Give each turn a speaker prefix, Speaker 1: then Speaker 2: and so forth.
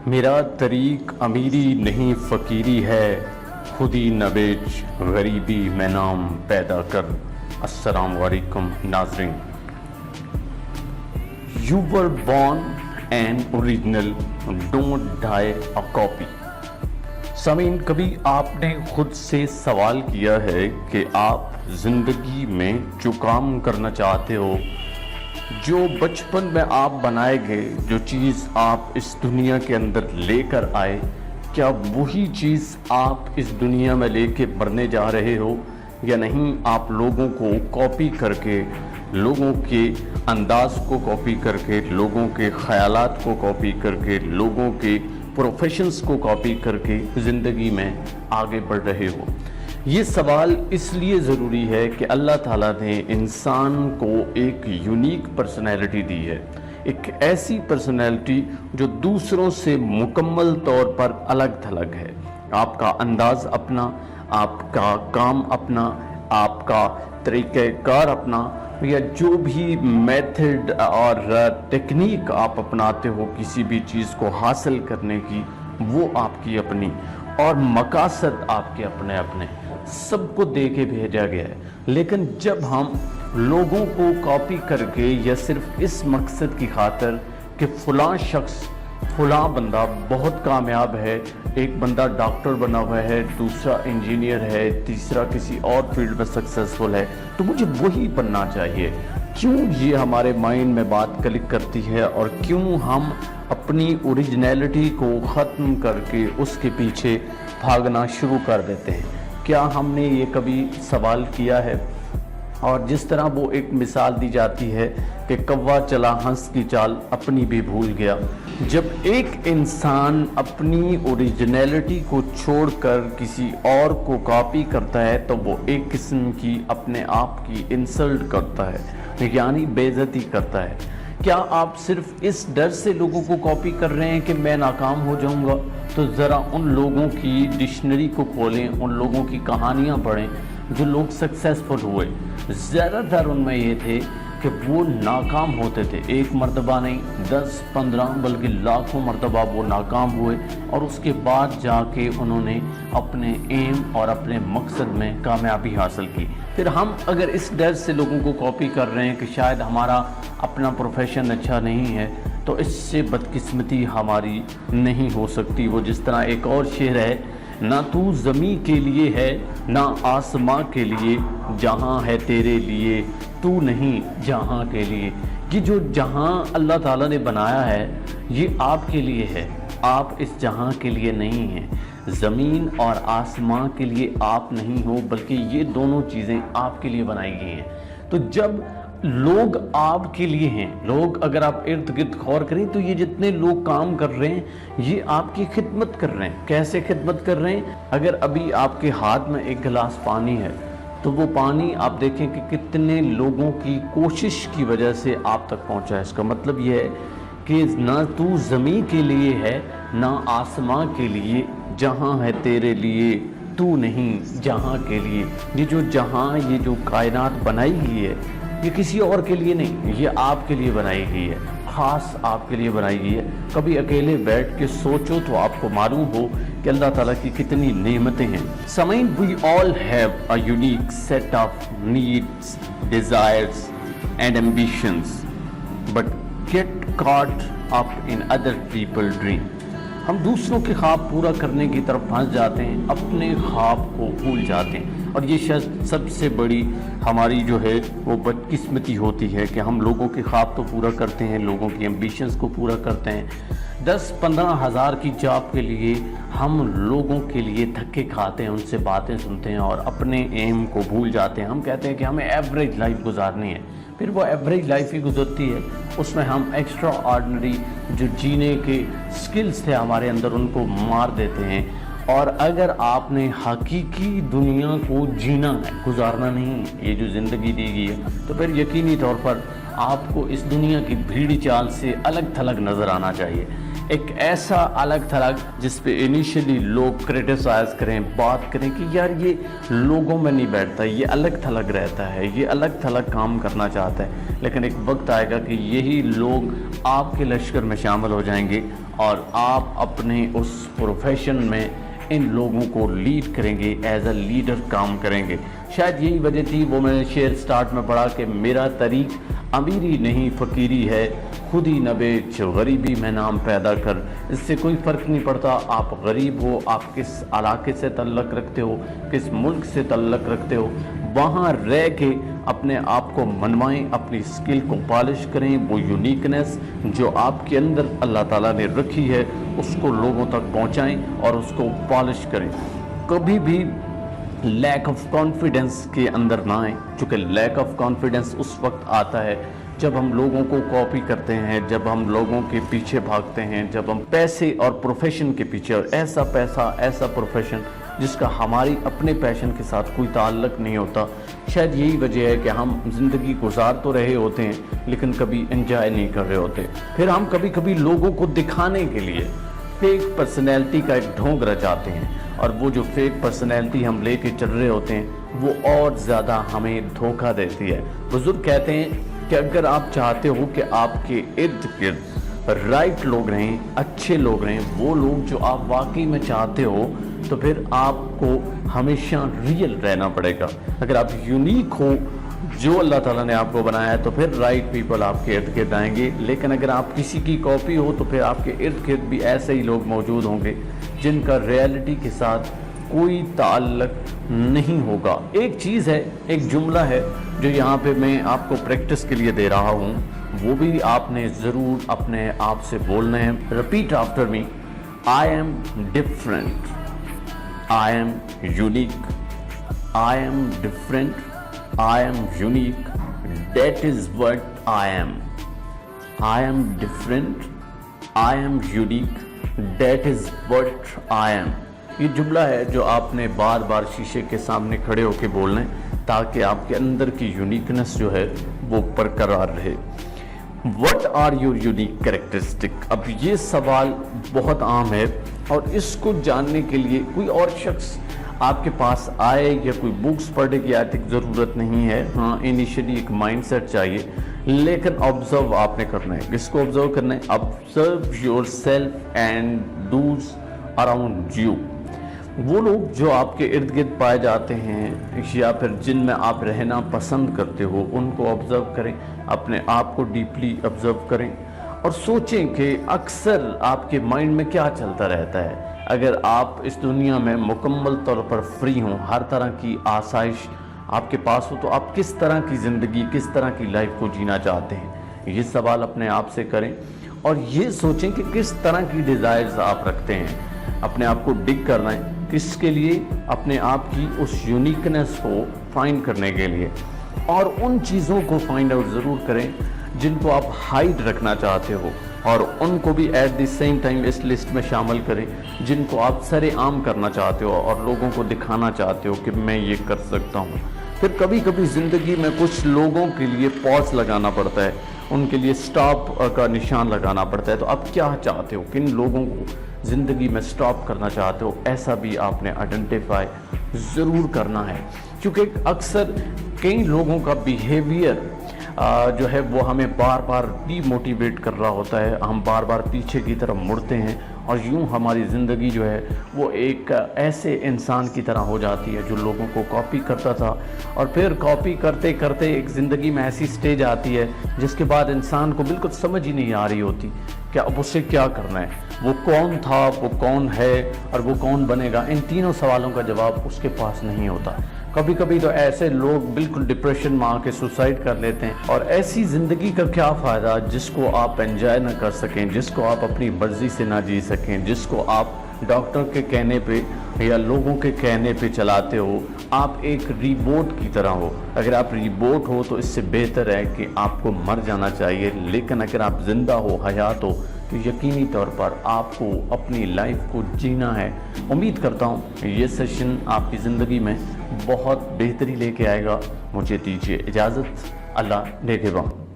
Speaker 1: میرا طریق امیری نہیں فقیری ہے، خودی نہ بیچ غریبی میں نام پیدا کر۔ السلام علیکم ناظرین۔ You were born an original, don't die a copy۔ سامعین، کبھی آپ نے خود سے سوال کیا ہے کہ آپ زندگی میں جو کام کرنا چاہتے ہو، جو بچپن میں آپ بنائے گئے، جو چیز آپ اس دنیا کے اندر لے کر آئے، کیا وہی چیز آپ اس دنیا میں لے کے مرنے جا رہے ہو یا نہیں؟ آپ لوگوں کو کاپی کر کے، لوگوں کے انداز کو کاپی کر کے، لوگوں کے خیالات کو کاپی کر کے، لوگوں کے پروفیشنز کو کاپی کر کے زندگی میں آگے بڑھ رہے ہو۔ یہ سوال اس لیے ضروری ہے کہ اللہ تعالیٰ نے انسان کو ایک یونیک پرسنالٹی دی ہے، ایک ایسی پرسنالٹی جو دوسروں سے مکمل طور پر الگ تھلگ ہے۔ آپ کا انداز اپنا، آپ کا کام اپنا، آپ کا طریقہ کار اپنا، یا جو بھی میتھڈ اور ٹیکنیک آپ اپناتے ہو کسی بھی چیز کو حاصل کرنے کی، وہ آپ کی اپنی، اور مقاصد آپ کے اپنے اپنے، سب کو دے کے بھیجا گیا ہے۔ لیکن جب ہم لوگوں کو کاپی کر کے، یا صرف اس مقصد کی خاطر کہ فلاں شخص، فلاں بندہ بہت کامیاب ہے، ایک بندہ ڈاکٹر بنا ہوا ہے، دوسرا انجینئر ہے، تیسرا کسی اور فیلڈ میں سکسیسفل ہے، تو مجھے وہی بننا چاہیے، کیوں یہ ہمارے مائنڈ میں بات کلک کرتی ہے اور کیوں ہم اپنی اوریجنیلٹی کو ختم کر کے اس کے پیچھے بھاگنا شروع کر دیتے ہیں؟ کیا ہم نے یہ کبھی سوال کیا ہے؟ اور جس طرح وہ ایک مثال دی جاتی ہے کہ کوا چلا ہنس کی چال، اپنی بھی بھول گیا۔ جب ایک انسان اپنی اوریجنیلٹی کو چھوڑ کر کسی اور کو کاپی کرتا ہے تو وہ ایک قسم کی اپنے آپ کی انسلٹ کرتا ہے، یعنی بے عزتی کرتا ہے۔ کیا آپ صرف اس ڈر سے لوگوں کو کاپی کر رہے ہیں کہ میں ناکام ہو جاؤں گا؟ تو ذرا ان لوگوں کی ڈکشنری کو کھولیں، ان لوگوں کی کہانیاں پڑھیں جو لوگ سکسیسفل ہوئے۔ زیادہ تر ان میں یہ تھے کہ وہ ناکام ہوتے تھے، ایک مرتبہ نہیں، 10 15 بلکہ لاکھوں مرتبہ وہ ناکام ہوئے، اور اس کے بعد جا کے انہوں نے اپنے ایم اور اپنے مقصد میں کامیابی حاصل کی۔ پھر ہم اگر اس ڈر سے لوگوں کو کاپی کر رہے ہیں کہ شاید ہمارا اپنا پروفیشن اچھا نہیں ہے، تو اس سے بدقسمتی ہماری نہیں ہو سکتی۔ وہ جس طرح ایک اور شعر ہے، نہ تو زمین کے لیے ہے نہ آسماں کے لیے، جہاں ہے تیرے لیے تو نہیں جہاں کے لیے۔ یہ جو جہاں اللہ تعالیٰ نے بنایا ہے یہ آپ کے لیے ہے، آپ اس جہاں کے لیے نہیں ہیں۔ زمین اور آسماں کے لیے آپ نہیں ہو، بلکہ یہ دونوں چیزیں آپ کے لیے بنائی گئی ہیں۔ تو جب لوگ آپ کے لیے ہیں، لوگ اگر آپ ارد گرد غور کریں تو یہ جتنے لوگ کام کر رہے ہیں یہ آپ کی خدمت کر رہے ہیں۔ کیسے خدمت کر رہے ہیں؟ اگر ابھی آپ کے ہاتھ میں ایک گلاس پانی ہے تو وہ پانی آپ دیکھیں کہ کتنے لوگوں کی کوشش کی وجہ سے آپ تک پہنچا ہے۔ اس کا مطلب یہ ہے کہ نہ تو زمین کے لیے ہے نہ آسماں کے لیے، جہاں ہے تیرے لیے تو نہیں جہاں کے لیے۔ یہ جو جہاں، یہ جو کائنات بنائی گئی ہے، یہ کسی اور کے لیے نہیں، یہ آپ کے لیے بنائی گئی ہے، خاص آپ کے لیے بنائی گئی ہے۔ کبھی اکیلے بیٹھ کے سوچو تو آپ کو معلوم ہو کہ اللہ تعالیٰ کی کتنی نعمتیں ہیں۔ سامعین، we all have a unique set of needs, desires and ambitions, but get caught up in other people's dream۔ ہم دوسروں کے خواب پورا کرنے کی طرف پھنس جاتے ہیں، اپنے خواب کو بھول جاتے ہیں، اور یہ شاید سب سے بڑی ہماری جو ہے وہ بدقسمتی ہوتی ہے کہ ہم لوگوں کے خواب تو پورا کرتے ہیں، لوگوں کی ایمبیشنز کو پورا کرتے ہیں، 10-15 ہزار کی جاب کے لیے ہم لوگوں کے لیے دھکے کھاتے ہیں، ان سے باتیں سنتے ہیں اور اپنے ایم کو بھول جاتے ہیں۔ ہم کہتے ہیں کہ ہمیں ایوریج لائف گزارنی ہے، پھر وہ ایوریج لائف ہی گزرتی ہے، اس میں ہم ایکسٹرا آرڈنری جو جینے کے سکلز تھے ہمارے اندر ان کو مار دیتے ہیں۔ اور اگر آپ نے حقیقی دنیا کو جینا ہے، گزارنا نہیں، یہ جو زندگی دی گئی ہے، تو پھر یقینی طور پر آپ کو اس دنیا کی بھیڑ چال سے الگ تھلگ نظر آنا چاہیے۔ ایک ایسا الگ تھلگ جس پہ انیشلی لوگ کرٹیسائز کریں، بات کریں کہ یار یہ لوگوں میں نہیں بیٹھتا، یہ الگ تھلگ رہتا ہے، یہ الگ تھلگ کام کرنا چاہتا ہے، لیکن ایک وقت آئے گا کہ یہی لوگ آپ کے لشکر میں شامل ہو جائیں گے اور آپ اپنے اس پروفیشن میں ان لوگوں کو لیڈ کریں گے، ایز اے لیڈر کام کریں گے۔ شاید یہی وجہ تھی، وہ میں نے شعر سٹارٹ میں پڑھا کہ میرا طریق امیری نہیں فقیری ہے، خود ہی نہ بیچ غریبی میں نام پیدا کر۔ اس سے کوئی فرق نہیں پڑتا آپ غریب ہو، آپ کس علاقے سے تعلق رکھتے ہو، کس ملک سے تعلق رکھتے ہو، وہاں رہ کے اپنے آپ کو منوائیں، اپنی سکل کو پالش کریں، وہ یونیکنیس جو آپ کے اندر اللہ تعالیٰ نے رکھی ہے اس کو لوگوں تک پہنچائیں اور اس کو پالش کریں۔ کبھی بھی لیک آف کانفیڈنس کے اندر نہ آئیں، چونکہ لیک آف کانفیڈنس اس وقت آتا ہے جب ہم لوگوں کو کاپی کرتے ہیں، جب ہم لوگوں کے پیچھے بھاگتے ہیں، جب ہم پیسے اور پروفیشن کے پیچھے، اور ایسا پیسہ ایسا پروفیشن جس کا ہماری اپنے پیشن کے ساتھ کوئی تعلق نہیں ہوتا۔ شاید یہی وجہ ہے کہ ہم زندگی گزار تو رہے ہوتے ہیں لیکن کبھی انجوائے نہیں کر رہے ہوتے۔ پھر ہم کبھی کبھی لوگوں کو دکھانے کے لیے فیک پرسنالٹی کا ایک ڈھونگ رچاتے ہیں، اور وہ جو فیک پرسنالٹی ہم لے کے چل رہے ہوتے ہیں وہ اور زیادہ ہمیں دھوکہ دیتی ہے۔ بزرگ کہتے ہیں کہ اگر آپ چاہتے ہو کہ آپ کے ارد گرد رائٹ لوگ رہیں، اچھے لوگ رہیں، وہ لوگ جو آپ واقعی میں چاہتے ہو، تو پھر آپ کو ہمیشہ ریئل رہنا پڑے گا۔ اگر آپ یونیک ہو جو اللہ تعالیٰ نے آپ کو بنایا ہے تو پھر رائٹ پیپل آپ کے ارد گرد آئیں گے، لیکن اگر آپ کسی کی کاپی ہو تو پھر آپ کے ارد گرد بھی ایسے ہی لوگ موجود ہوں گے جن کا ریئلٹی کے ساتھ کوئی تعلق نہیں ہوگا۔ ایک چیز ہے، ایک جملہ ہے جو یہاں پہ میں آپ کو پریکٹس کے لیے دے رہا ہوں، وہ بھی آپ نے ضرور اپنے آپ سے بولنا ہے۔ Repeat after me, I am different, I am unique, I am different, I am unique, that is what I am. I am different, I am unique, that is what I am. یہ جملہ ہے جو آپ نے بار بار شیشے کے سامنے کھڑے ہو کے بولنا ہے تاکہ آپ کے اندر کی یونیکنس جو ہے وہ برقرار رہے۔ What are your unique characteristic؟ اب یہ سوال بہت عام ہے اور اس کو جاننے کے لیے کوئی اور شخص آپ کے پاس آئے یا کوئی بکس پڑھنے کی آج تک ضرورت نہیں ہے۔ ہاں، انیشلی ایک مائنڈ سیٹ چاہیے، لیکن آبزرو آپ نے کرنا ہے۔ کس کو آبزرو کرنا ہے؟ Observe your self and those around you. وہ لوگ جو آپ کے ارد گرد پائے جاتے ہیں یا پھر جن میں آپ رہنا پسند کرتے ہو، ان کو آبزرو کریں، اپنے آپ کو ڈیپلی آبزرو کریں اور سوچیں کہ اکثر آپ کے مائنڈ میں کیا چلتا رہتا ہے۔ اگر آپ اس دنیا میں مکمل طور پر فری ہوں، ہر طرح کی آسائش آپ کے پاس ہو، تو آپ کس طرح کی زندگی، کس طرح کی لائف کو جینا چاہتے ہیں؟ یہ سوال اپنے آپ سے کریں اور یہ سوچیں کہ کس طرح کی ڈیزائرز آپ رکھتے ہیں۔ اپنے آپ کو ڈگ کرنا ہے، کس کے لیے؟ اپنے آپ کی اس یونیکنیس کو فائنڈ کرنے کے لیے، اور ان چیزوں کو فائنڈ آؤٹ ضرور کریں جن کو آپ ہائڈ رکھنا چاہتے ہو، اور ان کو بھی ایٹ دی سیم ٹائم اس لسٹ میں شامل کریں جن کو آپ سر عام کرنا چاہتے ہو اور لوگوں کو دکھانا چاہتے ہو کہ میں یہ کر سکتا ہوں۔ پھر کبھی کبھی زندگی میں کچھ لوگوں کے لیے پاز لگانا پڑتا ہے، ان کے لیے سٹاپ کا نشان لگانا پڑتا ہے۔ تو آپ کیا چاہتے ہو، کن لوگوں کو زندگی میں سٹاپ کرنا چاہتے ہو، ایسا بھی آپ نے آئیڈینٹیفائی ضرور کرنا ہے، کیونکہ اکثر کئی لوگوں کا بیہیویئر جو ہے وہ ہمیں بار بار ڈی موٹیویٹ کر رہا ہوتا ہے، ہم بار بار پیچھے کی طرف مڑتے ہیں اور یوں ہماری زندگی جو ہے وہ ایک ایسے انسان کی طرح ہو جاتی ہے جو لوگوں کو کاپی کرتا تھا، اور پھر کاپی کرتے کرتے ایک زندگی میں ایسی سٹیج آتی ہے جس کے بعد انسان کو بالکل سمجھ ہی نہیں آ رہی ہوتی کہ اب اسے کیا کرنا ہے، وہ کون تھا، وہ کون ہے اور وہ کون بنے گا۔ ان تینوں سوالوں کا جواب اس کے پاس نہیں ہوتا۔ کبھی کبھی تو ایسے لوگ بالکل ڈپریشن میں آ کے سوسائڈ کر لیتے ہیں، اور ایسی زندگی کا کیا فائدہ جس کو آپ انجوائے نہ کر سکیں، جس کو آپ اپنی مرضی سے نہ جی سکیں، جس کو آپ ڈاکٹر کے کہنے پہ یا لوگوں کے کہنے پہ چلاتے ہو۔ آپ ایک ریبوٹ کی طرح ہو۔ اگر آپ ریبوٹ ہو تو اس سے بہتر ہے کہ آپ کو مر جانا چاہیے، لیکن اگر آپ زندہ ہو، حیات ہو، تو یقینی طور پر آپ کو اپنی لائف کو جینا ہے۔ امید کرتا ہوں یہ سیشن آپ کی زندگی میں بہت بہتری لے کے آئے گا۔ مجھے دیجیے اجازت، اللہ نگہبان۔